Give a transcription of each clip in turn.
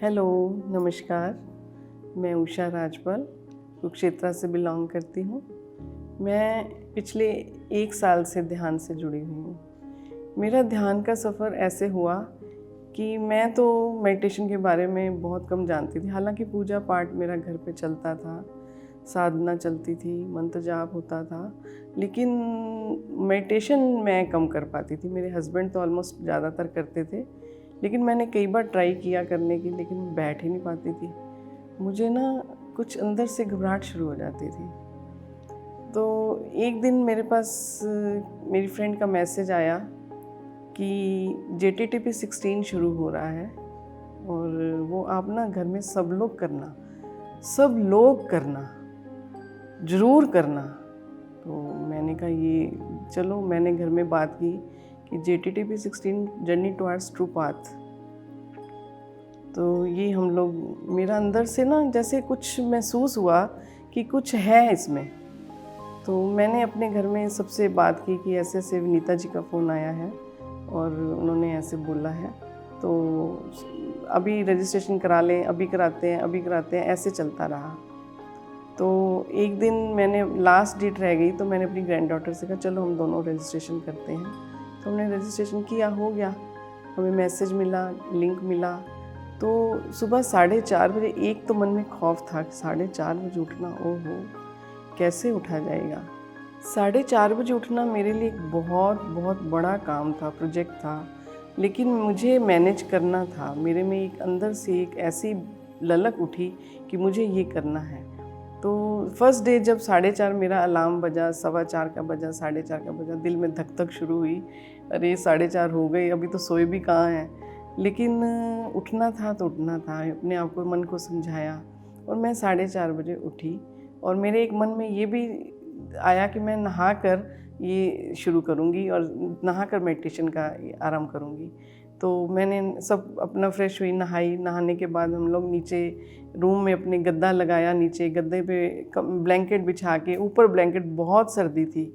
Hello, नमस्कार। मैं उषा राजपाल कुरुक्षेत्र से बिलोंग करती हूँ। मैं पिछले 1 साल से ध्यान से जुड़ी हुई हूँ। मेरा ध्यान का सफ़र ऐसे हुआ कि मैं तो मेडिटेशन के बारे में बहुत कम जानती थी। हालांकि पूजा पाठ मेरा घर पे चलता था, साधना चलती थी, मंत्र जाप होता था, लेकिन मेडिटेशन मैं कम कर पाती थी। मेरे हस्बैंड तो ऑलमोस्ट ज़्यादातर करते थे, लेकिन मैंने कई बार ट्राई किया करने की, लेकिन बैठ ही नहीं पाती थी। मुझे ना कुछ अंदर से घबराहट शुरू हो जाती थी। तो एक दिन मेरे पास मेरी फ्रेंड का मैसेज आया कि JTTP 16 शुरू हो रहा है और वो आप ना घर में सब लोग करना, ज़रूर करना। तो मैंने कहा ये चलो, मैंने घर में बात की कि JTTP 16 journey towards true path. तो ये हम लोग, मेरा अंदर से ना जैसे कुछ महसूस हुआ कि कुछ है इसमें। तो मैंने अपने घर में सबसे बात की कि ऐसे ऐसे विनीता जी का फ़ोन आया है और उन्होंने ऐसे बोला है, तो अभी रजिस्ट्रेशन करा लें, अभी कराते हैं, ऐसे चलता रहा। तो एक दिन मैंने लास्ट डेट रह गई, तो मैंने अपनी ग्रैंड डॉटर से कहा चलो हम दोनों रजिस्ट्रेशन करते हैं। तो हमने रजिस्ट्रेशन किया, हो गया। हमें मैसेज मिला, लिंक मिला। तो सुबह 4:30 बजे एक तो मन में खौफ था कि 4:30 बजे उठना, ओहो कैसे उठा जाएगा। 4:30 बजे उठना मेरे लिए एक बहुत बहुत बड़ा काम था, प्रोजेक्ट था, लेकिन मुझे मैनेज करना था। मेरे में एक अंदर से एक ऐसी ललक उठी कि मुझे ये करना है। तो फर्स्ट डे जब 4:30 मेरा अलार्म बजा, 4:15 का बजा, 4:30 का बजा, दिल में धक धक शुरू हुई, अरे 4:30 हो गई, अभी तो सोए भी कहाँ हैं। लेकिन उठना था तो उठना था। अपने आप को, मन को समझाया और मैं 4:30 बजे उठी। और मेरे एक मन में ये भी आया कि मैं नहाकर ये शुरू करूँगी और नहाकर मेडिटेशन का आरंभ करूँगी। तो मैंने सब अपना फ्रेश हुई, नहाई। नहाने के बाद हम लोग नीचे रूम में अपने गद्दा लगाया, नीचे गद्दे पे ब्लैंकेट बिछा के, ऊपर ब्लैंकेट, बहुत सर्दी थी।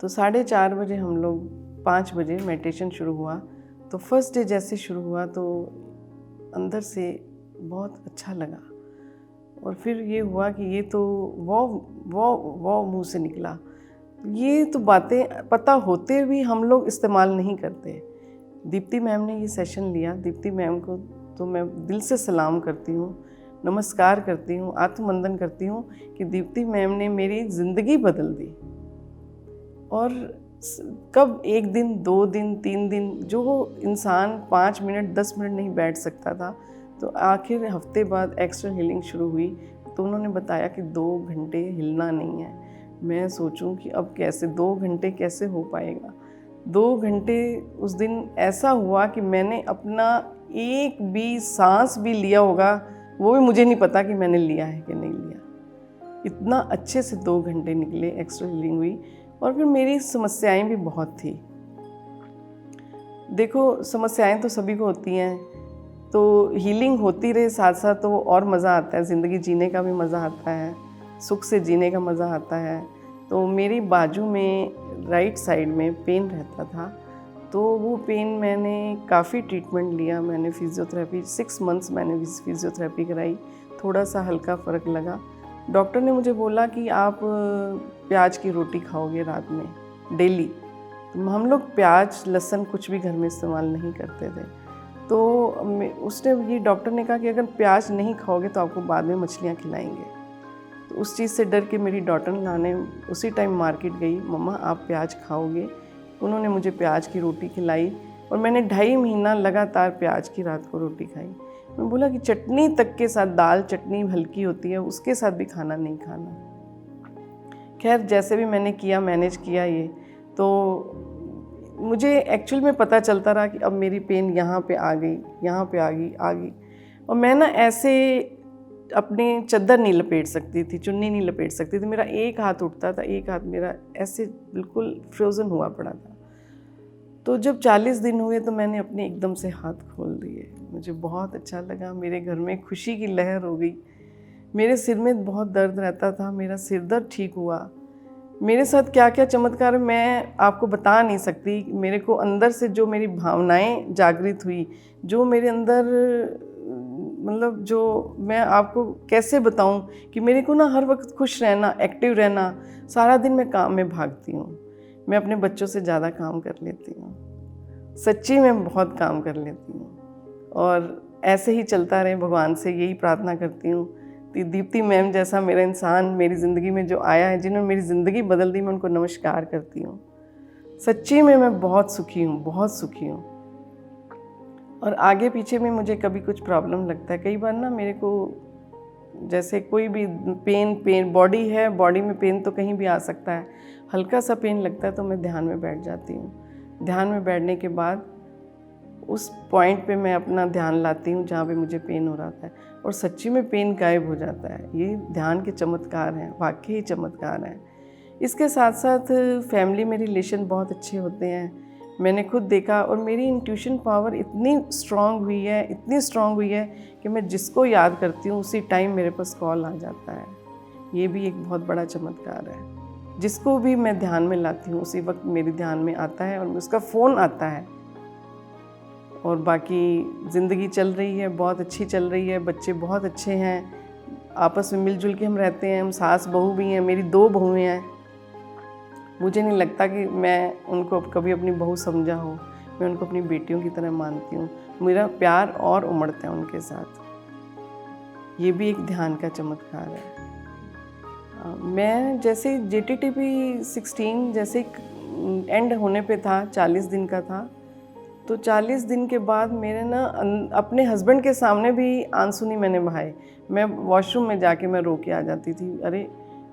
तो 4:30 बजे हम लोग 5 बजे मेडिटेशन शुरू हुआ। तो फर्स्ट डे जैसे शुरू हुआ तो अंदर से बहुत अच्छा लगा। और फिर ये हुआ कि ये तो वो मुँह से निकला। ये तो बातें पता होते भी हम लोग इस्तेमाल नहीं करते। दीप्ति मैम ने ये सेशन लिया। दीप्ति मैम को तो मैं दिल से सलाम करती हूँ, नमस्कार करती हूँ, आत्मवंदन करती हूँ कि दीप्ति मैम ने मेरी ज़िंदगी बदल दी। और कब 1 दिन, 2 दिन, 3 दिन, जो इंसान 5 मिनट, 10 मिनट नहीं बैठ सकता था, तो आखिर हफ्ते बाद एक्स्ट्रा हीलिंग शुरू हुई। तो उन्होंने बताया कि 2 घंटे हिलना नहीं है। मैं सोचूं कि अब कैसे 2 घंटे कैसे हो पाएगा। 2 घंटे उस दिन ऐसा हुआ कि मैंने अपना एक भी सांस भी लिया होगा, वो भी मुझे नहीं पता कि मैंने लिया है कि नहीं लिया। इतना अच्छे से 2 घंटे निकले, एक्स्ट्रा हीलिंग हुई। और फिर मेरी समस्याएं भी बहुत थी। देखो, समस्याएं तो सभी को होती हैं, तो हीलिंग होती रहे साथ साथ तो और मज़ा आता है। ज़िंदगी जीने का भी मज़ा आता है, सुख से जीने का मज़ा आता है। तो मेरी बाजू में राइट साइड में पेन रहता था। तो वो पेन मैंने काफ़ी ट्रीटमेंट लिया। मैंने फिज़ियोथेरेपी 6 मंथ्स मैंने फिज़ियोथेरेपी कराई। थोड़ा सा हल्का फ़र्क लगा। डॉक्टर ने मुझे बोला कि आप प्याज की रोटी खाओगे रात में डेली। तो हम लोग प्याज, लहसुन कुछ भी घर में इस्तेमाल नहीं करते थे। तो उसने, ये डॉक्टर ने कहा कि अगर प्याज नहीं खाओगे तो आपको बाद में मछलियाँ खिलाएंगे। तो उस चीज़ से डर के मेरी डॉटर ने उसी टाइम मार्केट गई, मम्मा आप प्याज खाओगे। उन्होंने मुझे प्याज की रोटी खिलाई और मैंने 2.5 महीना लगातार प्याज की रात को रोटी खाई। मैं बोला कि चटनी तक के साथ, दाल चटनी हल्की होती है, उसके साथ भी खाना नहीं खाना। खैर जैसे भी मैंने किया, मैनेज किया ये। तो मुझे एक्चुअल में पता चलता रहा कि अब मेरी पेन यहाँ पे आ गई, यहाँ पे आ गई। और मैं ना ऐसे अपनी चद्दर नहीं लपेट सकती थी, चुन्नी नहीं लपेट सकती थी। मेरा एक हाथ उठता था, एक हाथ मेरा ऐसे बिल्कुल फ्रोज़न हुआ पड़ा था। तो जब 40 दिन हुए तो मैंने अपने एकदम से हाथ खोल दिए। मुझे बहुत अच्छा लगा, मेरे घर में खुशी की लहर हो गई। मेरे सिर में बहुत दर्द रहता था, मेरा सिर दर्द ठीक हुआ। मेरे साथ क्या क्या चमत्कार है मैं आपको बता नहीं सकती। मेरे को अंदर से जो मेरी भावनाएं जागृत हुई, जो मेरे अंदर मतलब जो मैं आपको कैसे बताऊं कि मेरे को ना हर वक्त खुश रहना, एक्टिव रहना। सारा दिन मैं काम में भागती हूँ, मैं अपने बच्चों से ज़्यादा काम कर लेती हूँ, सच्ची में बहुत काम कर लेती हूँ। और ऐसे ही चलता रहे, भगवान से यही प्रार्थना करती हूँ। दीप्ति मैम जैसा मेरा इंसान मेरी ज़िंदगी में जो आया है, जिन्होंने मेरी ज़िंदगी बदल दी, मैं उनको नमस्कार करती हूँ। सच्ची में मैं बहुत सुखी हूँ, बहुत सुखी हूँ। और आगे पीछे में मुझे कभी कुछ प्रॉब्लम लगता है, कई बार ना मेरे को जैसे कोई भी पेन बॉडी है, बॉडी में पेन तो कहीं भी आ सकता है। हल्का सा पेन लगता है तो मैं ध्यान में बैठ जाती हूँ। ध्यान में बैठने के बाद उस पॉइंट पे मैं अपना ध्यान लाती हूँ जहाँ पे मुझे पेन हो रहा था, और सच्ची में पेन गायब हो जाता है। ये ध्यान के चमत्कार हैं, वाकई ही चमत्कार हैं। इसके साथ साथ फैमिली में रिलेशन बहुत अच्छे होते हैं, मैंने खुद देखा। और मेरी इंट्यूशन पावर इतनी स्ट्रांग हुई है, इतनी स्ट्रांग हुई है कि मैं जिसको याद करती हूँ उसी टाइम मेरे पास कॉल आ जाता है। ये भी एक बहुत बड़ा चमत्कार है। जिसको भी मैं ध्यान में लाती हूँ उसी वक्त मेरे ध्यान में आता है और उसका फ़ोन आता है। और बाकी ज़िंदगी चल रही है, बहुत अच्छी चल रही है। बच्चे बहुत अच्छे हैं, आपस में मिलजुल के हम रहते हैं। हम सास बहू भी हैं, मेरी 2 बहुएँ हैं। मुझे नहीं लगता कि मैं उनको कभी अपनी बहू समझा हो, मैं उनको अपनी बेटियों की तरह मानती हूँ। मेरा प्यार और उमड़ता है उनके साथ। ये भी एक ध्यान का चमत्कार है। मैं जैसे JTTP 16 जैसे एंड होने पे था, 40 दिन का था, तो 40 दिन के बाद मेरे ना अपने हस्बैंड के सामने भी आंसू नहीं मैंने बहाए। मैं वॉशरूम में जाके मैं रो के आ जाती थी। अरे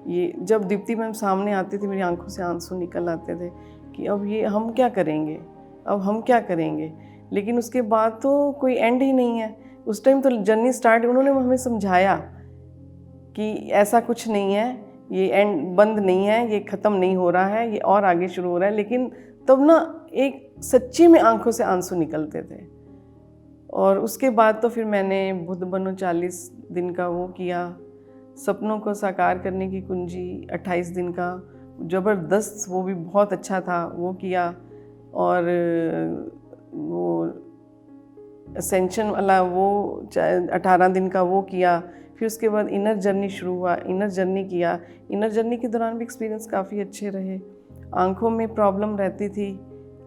ये जब दीप्ति मैम सामने आती थी मेरी आंखों से आंसू निकल आते थे कि अब ये हम क्या करेंगे, अब हम क्या करेंगे। लेकिन उसके बाद तो कोई एंड ही नहीं है। उस टाइम तो जर्नी स्टार्ट, उन्होंने हमें समझाया कि ऐसा कुछ नहीं है, ये एंड बंद नहीं है, ये ख़त्म नहीं हो रहा है, ये और आगे शुरू हो रहा है। लेकिन तब ना एक सच्ची में आंखों से आंसू निकलते थे। और उसके बाद तो फिर मैंने बुद्ध बनो 40 दिन का वो किया, सपनों को साकार करने की कुंजी 28 दिन का ज़बरदस्त, वो भी बहुत अच्छा था, वो किया। और वो असेंशन वाला वो 18 दिन का वो किया। फिर उसके बाद इनर जर्नी शुरू हुआ, इनर जर्नी किया। इनर जर्नी के दौरान भी एक्सपीरियंस काफ़ी अच्छे रहे। आँखों में प्रॉब्लम रहती थी,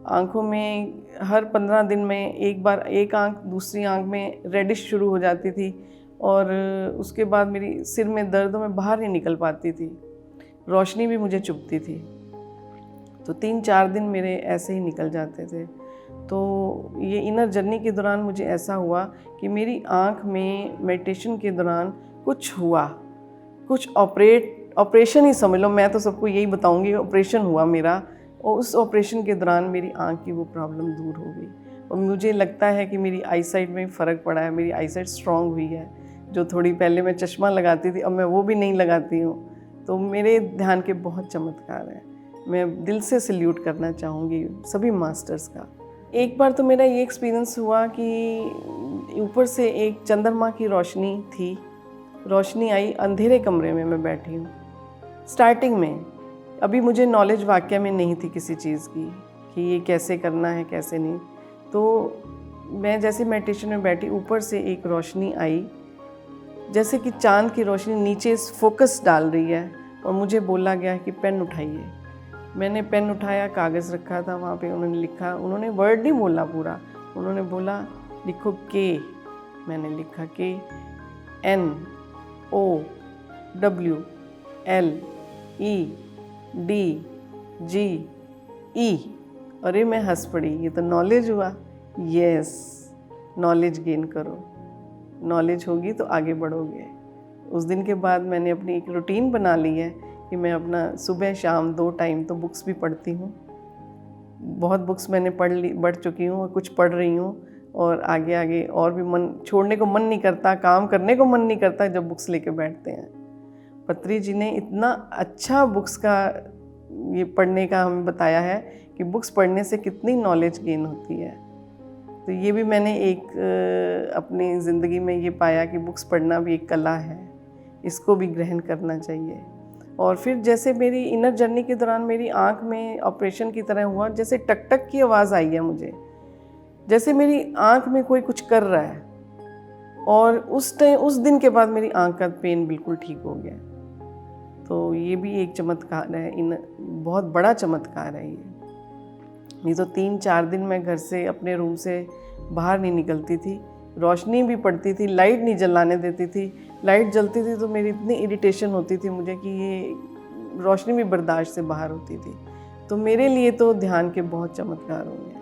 आँखों में हर 15 दिन में एक बार एक आँख दूसरी आँख में रेडिश शुरू हो जाती थी। और उसके बाद मेरी सिर में दर्द, मैं बाहर नहीं निकल पाती थी, रोशनी भी मुझे चुभती थी। तो 3-4 दिन मेरे ऐसे ही निकल जाते थे। तो ये इनर जर्नी के दौरान मुझे ऐसा हुआ कि मेरी आँख में मेडिटेशन के दौरान कुछ हुआ, कुछ ऑपरेशन ही समझ लो, मैं तो सबको यही बताऊंगी, ऑपरेशन हुआ मेरा। और उस ऑपरेशन के दौरान मेरी आँख की वो प्रॉब्लम दूर हो गई। और मुझे लगता है कि मेरी आईसाइट में फ़र्क पड़ा है, मेरी आईसाइट स्ट्रॉन्ग हुई है। जो थोड़ी पहले मैं चश्मा लगाती थी, अब मैं वो भी नहीं लगाती हूँ। तो मेरे ध्यान के बहुत चमत्कार हैं। मैं दिल से सल्यूट करना चाहूँगी सभी मास्टर्स का। एक बार तो मेरा ये एक्सपीरियंस हुआ कि ऊपर से एक चंद्रमा की रोशनी थी, रोशनी आई, अंधेरे कमरे में मैं बैठी हूँ। स्टार्टिंग में अभी मुझे नॉलेज वाकई में नहीं थी किसी चीज़ की कि ये कैसे करना है कैसे नहीं। तो मैं जैसे मेडिटेशन में बैठी, ऊपर से एक रोशनी आई, जैसे कि चांद की रोशनी नीचे फोकस डाल रही है, और मुझे बोला गया कि पेन उठाइए। मैंने पेन उठाया, कागज़ रखा था वहाँ पे, उन्होंने लिखा, उन्होंने वर्ड नहीं बोला पूरा, उन्होंने बोला लिखो के। मैंने लिखा के, NOWLEDGE। अरे मैं हंस पड़ी, ये तो नॉलेज हुआ। यस, नॉलेज गेन करो, नॉलेज होगी तो आगे बढ़ोगे। उस दिन के बाद मैंने अपनी एक रूटीन बना ली है कि मैं अपना सुबह शाम 2 टाइम तो बुक्स भी पढ़ती हूँ। बहुत बुक्स मैंने पढ़ चुकी हूँ और कुछ पढ़ रही हूँ, और आगे आगे और भी मन छोड़ने को मन नहीं करता, काम करने को मन नहीं करता जब बुक्स लेके बैठते हैं। पत्री जी ने इतना अच्छा बुक्स का ये पढ़ने का हमें बताया है कि बुक्स पढ़ने से कितनी नॉलेज गेन होती है। तो ये भी मैंने एक अपनी ज़िंदगी में ये पाया कि बुक्स पढ़ना भी एक कला है, इसको भी ग्रहण करना चाहिए। और फिर जैसे मेरी इनर जर्नी के दौरान मेरी आँख में ऑपरेशन की तरह हुआ, जैसे टक टक की आवाज़ आई है मुझे, जैसे मेरी आँख में कोई कुछ कर रहा है। और उस दिन के बाद मेरी आँख का पेन बिल्कुल ठीक हो गया। तो ये भी एक चमत्कार है, बहुत बड़ा चमत्कार है ये तो 3-4 दिन मैं घर से, अपने रूम से बाहर नहीं निकलती थी, रोशनी भी पड़ती थी, लाइट नहीं जलाने देती थी। लाइट जलती थी तो मेरी इतनी इरिटेशन होती थी मुझे कि ये रोशनी भी बर्दाश्त से बाहर होती थी। तो मेरे लिए तो ध्यान के बहुत चमत्कार हो गए।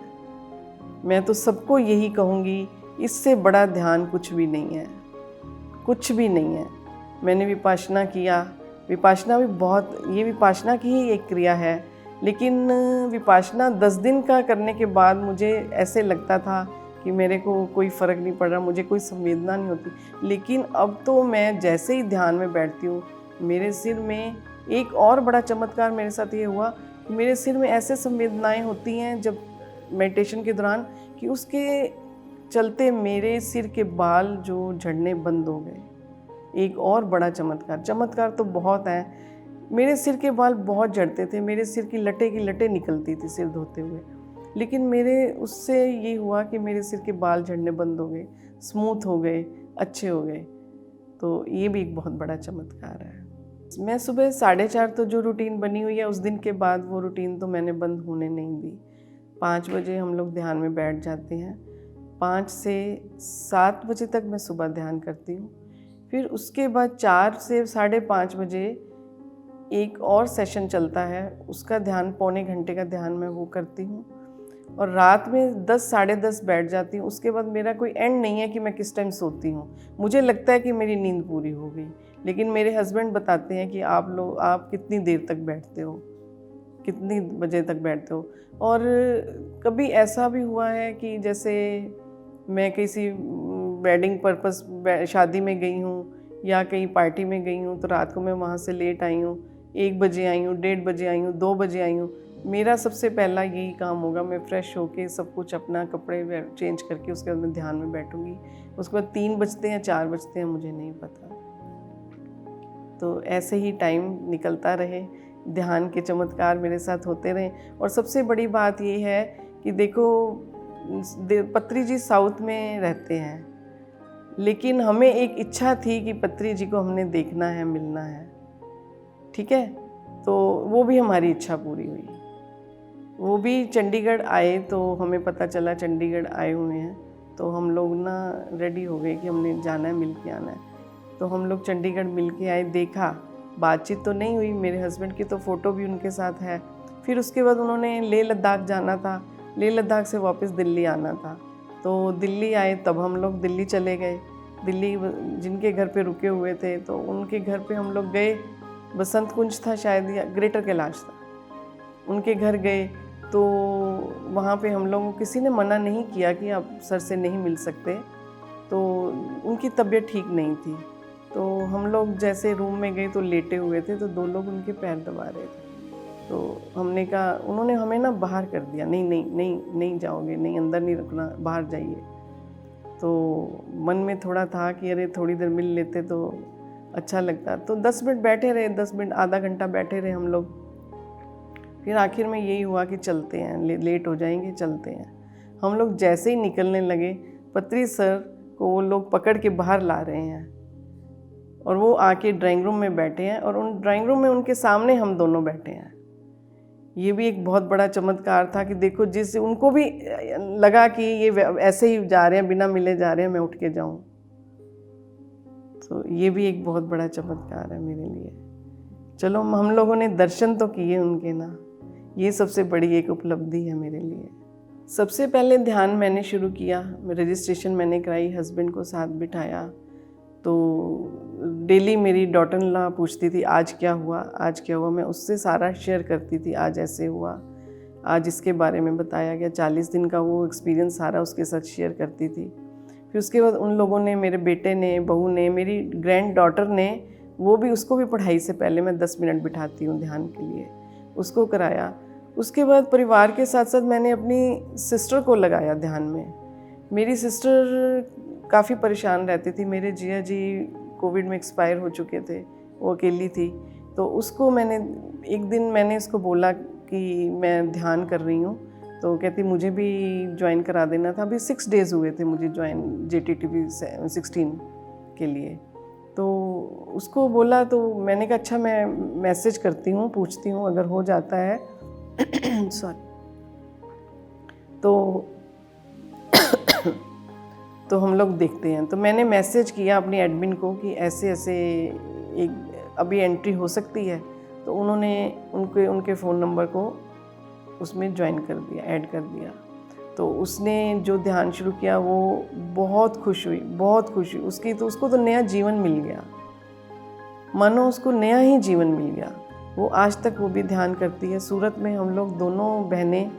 मैं तो सबको यही कहूँगी, इससे बड़ा ध्यान कुछ भी नहीं है, कुछ भी नहीं है। मैंने विपाशना किया, विपाशना भी बहुत, ये विपाशना की ही एक क्रिया है, लेकिन विपाशना 10 दिन का करने के बाद मुझे ऐसे लगता था कि मेरे को कोई फ़र्क नहीं पड़ रहा, मुझे कोई संवेदना नहीं होती। लेकिन अब तो मैं जैसे ही ध्यान में बैठती हूँ, मेरे सिर में एक और बड़ा चमत्कार मेरे साथ ये हुआ कि मेरे सिर में ऐसे संवेदनाएं होती हैं जब मेडिटेशन के दौरान, कि उसके चलते मेरे सिर के बाल जो झड़ने बंद हो गए। एक और बड़ा चमत्कार तो बहुत है। मेरे सिर के बाल बहुत झड़ते थे, मेरे सिर की लटें निकलती थी सिर धोते हुए, लेकिन मेरे उससे ये हुआ कि मेरे सिर के बाल झड़ने बंद हो गए, स्मूथ हो गए, अच्छे हो गए। तो ये भी एक बहुत बड़ा चमत्कार है। मैं सुबह 4:30 तो जो रूटीन बनी हुई है, उस दिन के बाद वो रूटीन तो मैंने बंद होने नहीं दी। 5 बजे हम लोग ध्यान में बैठ जाते हैं, 5 से 7 बजे तक मैं सुबह ध्यान करती हूँ। फिर उसके बाद 4 से 5:30 बजे एक और सेशन चलता है, उसका ध्यान, पौने घंटे का ध्यान मैं वो करती हूँ। और रात में 10 साढ़े 10 बैठ जाती हूँ। उसके बाद मेरा कोई एंड नहीं है कि मैं किस टाइम सोती हूँ। मुझे लगता है कि मेरी नींद पूरी हो गई, लेकिन मेरे हस्बैंड बताते हैं कि आप कितनी देर तक बैठते हो, कितनी बजे तक बैठते हो। और कभी ऐसा भी हुआ है कि जैसे मैं किसी वेडिंग पर्पस शादी में गई हूँ या कहीं पार्टी में गई हूँ, तो रात को मैं वहाँ से लेट आई हूँ, 1 बजे आई हूँ, 1:30 बजे आई हूँ, 2 बजे आई हूँ। मेरा सबसे पहला यही काम होगा, मैं फ़्रेश होके सब कुछ अपना कपड़े चेंज करके उसके बाद मैं ध्यान में बैठूँगी। उसके बाद 3 बजते हैं, 4 बजते हैं, मुझे नहीं पता। तो ऐसे ही टाइम निकलता रहे, ध्यान के चमत्कार मेरे साथ होते रहें। और सबसे बड़ी बात ये है कि देखो, पत्री जी साउथ में रहते हैं, लेकिन हमें एक इच्छा थी कि पत्री जी को हमने देखना है, मिलना है, ठीक है। तो वो भी हमारी इच्छा पूरी हुई। वो भी चंडीगढ़ आए, तो हमें पता चला चंडीगढ़ आए हुए हैं, तो हम लोग ना रेडी हो गए कि हमने जाना है, मिल के आना है। तो हम लोग चंडीगढ़ मिल के आए, देखा, बातचीत तो नहीं हुई, मेरे हस्बैंड की तो फ़ोटो भी उनके साथ है। फिर उसके बाद उन्होंने लेह लद्दाख जाना था, लेह लद्दाख से वापस दिल्ली आना था, तो दिल्ली आए, तब हम लोग दिल्ली चले गए। दिल्ली जिनके घर पे रुके हुए थे, तो उनके घर पे हम लोग गए। बसंत कुंज था शायद, या ग्रेटर कैलाश था, उनके घर गए। तो वहाँ पे हम लोगों को किसी ने मना नहीं किया कि आप सर से नहीं मिल सकते, तो उनकी तबीयत ठीक नहीं थी। तो हम लोग जैसे रूम में गए तो लेटे हुए थे, तो 2 लोग उनके पैर दबा रहे थे। तो हमने कहा, उन्होंने हमें ना बाहर कर दिया, नहीं नहीं नहीं नहीं जाओगे, नहीं अंदर नहीं रुकना, बाहर जाइए। तो मन में थोड़ा था कि अरे थोड़ी देर मिल लेते तो अच्छा लगता। तो 10 मिनट बैठे रहे, 10 मिनट आधा घंटा बैठे रहे हम लोग। फिर आखिर में यही हुआ कि चलते हैं, लेट हो जाएंगे, चलते हैं। हम लोग जैसे ही निकलने लगे, पत्री सर को वो लोग पकड़ के बाहर ला रहे हैं, और वो आके ड्राइंग रूम में बैठे हैं, और उन ड्राइंग रूम में उनके सामने हम दोनों बैठे हैं। ये भी एक बहुत बड़ा चमत्कार था कि देखो, जिससे उनको भी लगा कि ये ऐसे ही जा रहे हैं, बिना मिले जा रहे हैं, मैं उठ के जाऊं। तो ये भी एक बहुत बड़ा चमत्कार है मेरे लिए। चलो, हम लोगों ने दर्शन तो किए उनके ना, ये सबसे बड़ी एक उपलब्धि है मेरे लिए। सबसे पहले ध्यान मैंने शुरू किया, रजिस्ट्रेशन मैंने कराई, हस्बैंड को साथ बिठाया। तो डेली मेरी डॉटर इन लॉ पूछती थी, आज क्या हुआ, आज क्या हुआ। मैं उससे सारा शेयर करती थी, आज ऐसे हुआ, आज इसके बारे में बताया गया। 40 दिन का वो एक्सपीरियंस सारा उसके साथ शेयर करती थी। फिर उसके बाद उन लोगों ने, मेरे बेटे ने, बहू ने, मेरी ग्रैंड डॉटर ने, वो भी, उसको भी पढ़ाई से पहले मैं 10 मिनट बिठाती हूँ ध्यान के लिए, उसको कराया। उसके बाद परिवार के साथ साथ मैंने अपनी सिस्टर को लगाया ध्यान में। मेरी सिस्टर काफ़ी परेशान रहती थी। मेरे जिया जी कोविड में एक्सपायर हो चुके थे, वो अकेली थी। तो उसको एक दिन मैंने इसको बोला कि मैं ध्यान कर रही हूँ, तो कहती मुझे भी ज्वाइन करा देना था। अभी 6 डेज़ हुए थे मुझे ज्वाइन JTTP 16 के लिए। तो उसको बोला, तो मैंने कहा अच्छा मैं मैसेज करती हूँ, पूछती हूँ अगर हो जाता है सॉरी। तो हम लोग देखते हैं। तो मैंने मैसेज किया अपनी एडमिन को कि ऐसे ऐसे एक अभी एंट्री हो सकती है। तो उन्होंने उनके फ़ोन नंबर को उसमें ज्वाइन कर दिया, ऐड कर दिया। तो उसने जो ध्यान शुरू किया वो बहुत खुश हुई, बहुत खुश हुई। उसको तो नया जीवन मिल गया, मानो उसको नया ही जीवन मिल गया। वो आज तक वो भी ध्यान करती है। सूरत में हम लोग दोनों बहनें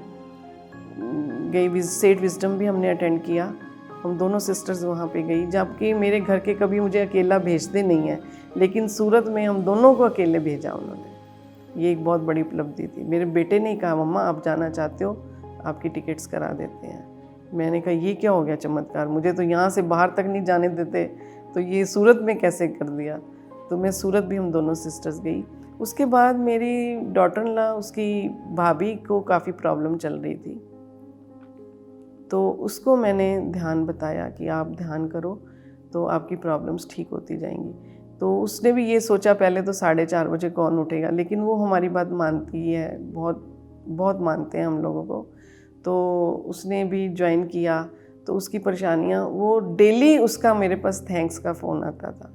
गई, स्टेट विजडम भी हमने अटेंड किया। हम दोनों सिस्टर्स वहाँ पे गई, जबकि मेरे घर के कभी मुझे अकेला भेजते नहीं हैं, लेकिन सूरत में हम दोनों को अकेले भेजा उन्होंने। ये एक बहुत बड़ी उपलब्धि थी। मेरे बेटे ने कहा मम्मा आप जाना चाहते हो, आपकी टिकट्स करा देते हैं। मैंने कहा ये क्या हो गया चमत्कार, मुझे तो यहाँ से बाहर तक नहीं जाने देते, तो ये सूरत में कैसे कर दिया। तो मैं सूरत भी हम दोनों सिस्टर्स गई। उसके बाद मेरी डॉटर इन लॉ, उसकी भाभी को काफ़ी प्रॉब्लम चल रही थी, तो उसको मैंने ध्यान बताया कि आप ध्यान करो तो आपकी प्रॉब्लम्स ठीक होती जाएंगी। तो उसने भी ये सोचा, पहले तो 4:30 बजे कौन उठेगा, लेकिन वो हमारी बात मानती है, बहुत बहुत मानते हैं हम लोगों को। तो उसने भी ज्वाइन किया। तो उसकी परेशानियाँ, वो डेली उसका मेरे पास थैंक्स का फ़ोन आता था,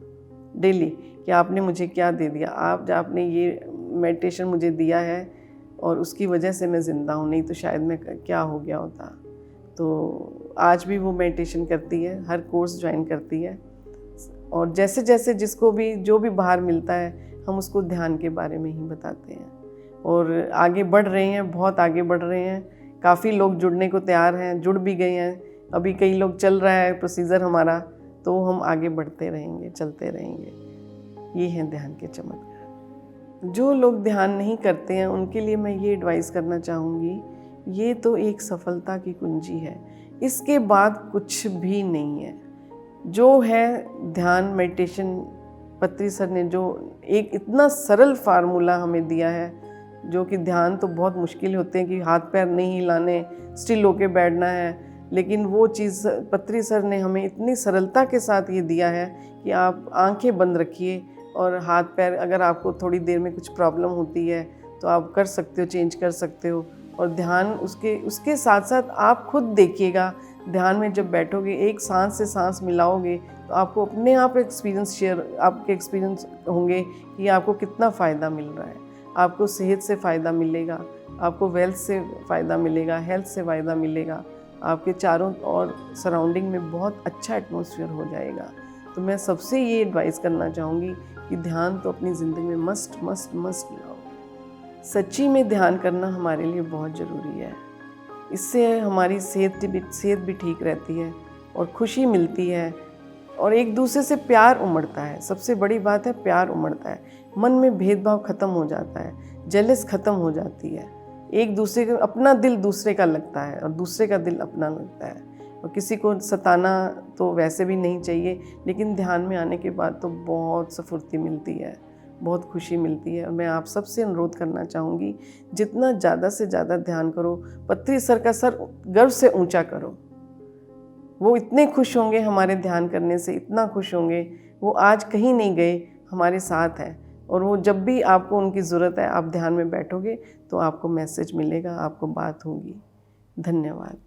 डेली, कि आपने मुझे क्या दे दिया, आपने ये मेडिटेशन मुझे दिया है और उसकी वजह से मैं ज़िंदा हूँ, नहीं तो शायद मैं क्या हो गया होता। तो आज भी वो मेडिटेशन करती है, हर कोर्स ज्वाइन करती है। और जैसे जैसे जिसको भी जो भी बाहर मिलता है, हम उसको ध्यान के बारे में ही बताते हैं। और आगे बढ़ रहे हैं, बहुत आगे बढ़ रहे हैं। काफ़ी लोग जुड़ने को तैयार हैं, जुड़ भी गए हैं। अभी कई लोग चल रहा है प्रोसीजर हमारा, तो हम आगे बढ़ते रहेंगे, चलते रहेंगे। ये हैं ध्यान के चमत्कार। जो लोग ध्यान नहीं करते हैं उनके लिए मैं ये एडवाइस करना चाहूँगी, ये तो एक सफलता की कुंजी है, इसके बाद कुछ भी नहीं है। जो है ध्यान, मेडिटेशन, पत्री सर ने जो एक इतना सरल फार्मूला हमें दिया है, जो कि ध्यान तो बहुत मुश्किल होते हैं कि हाथ पैर नहीं हिलाने, स्टिल होके बैठना है, लेकिन वो चीज़ पत्री सर ने हमें इतनी सरलता के साथ ये दिया है कि आप आंखें बंद रखिए और हाथ पैर, अगर आपको थोड़ी देर में कुछ प्रॉब्लम होती है तो आप कर सकते हो, चेंज कर सकते हो। और ध्यान उसके साथ साथ आप खुद देखिएगा, ध्यान में जब बैठोगे, एक सांस से सांस मिलाओगे तो आपको अपने आप आपके एक्सपीरियंस होंगे कि आपको कितना फ़ायदा मिल रहा है। आपको सेहत से फ़ायदा मिलेगा, आपको वेल्थ से फ़ायदा मिलेगा, हेल्थ से फ़ायदा मिलेगा, आपके चारों और सराउंडिंग में बहुत अच्छा एटमॉस्फेयर हो जाएगा। तो मैं सबसे ये एडवाइस करना चाहूँगी कि ध्यान तो अपनी ज़िंदगी में मस्ट मस्ट मस्ट लाओ। सच्ची में ध्यान करना हमारे लिए बहुत ज़रूरी है। इससे हमारी सेहत भी ठीक रहती है और खुशी मिलती है और एक दूसरे से प्यार उमड़ता है। सबसे बड़ी बात है, प्यार उमड़ता है, मन में भेदभाव ख़त्म हो जाता है, जेलस ख़त्म हो जाती है। एक दूसरे का, अपना दिल दूसरे का लगता है और दूसरे का दिल अपना लगता है। और किसी को सताना तो वैसे भी नहीं चाहिए, लेकिन ध्यान में आने के बाद तो बहुत स्फूर्ति मिलती है, बहुत खुशी मिलती है। और मैं आप सबसे अनुरोध करना चाहूँगी, जितना ज़्यादा से ज़्यादा ध्यान करो, पत्री सर का सर गर्व से ऊंचा करो। वो इतने खुश होंगे हमारे ध्यान करने से, इतना खुश होंगे। वो आज कहीं नहीं गए, हमारे साथ हैं। और वो जब भी आपको उनकी ज़रूरत है, आप ध्यान में बैठोगे तो आपको मैसेज मिलेगा, आपको बात होगी। धन्यवाद।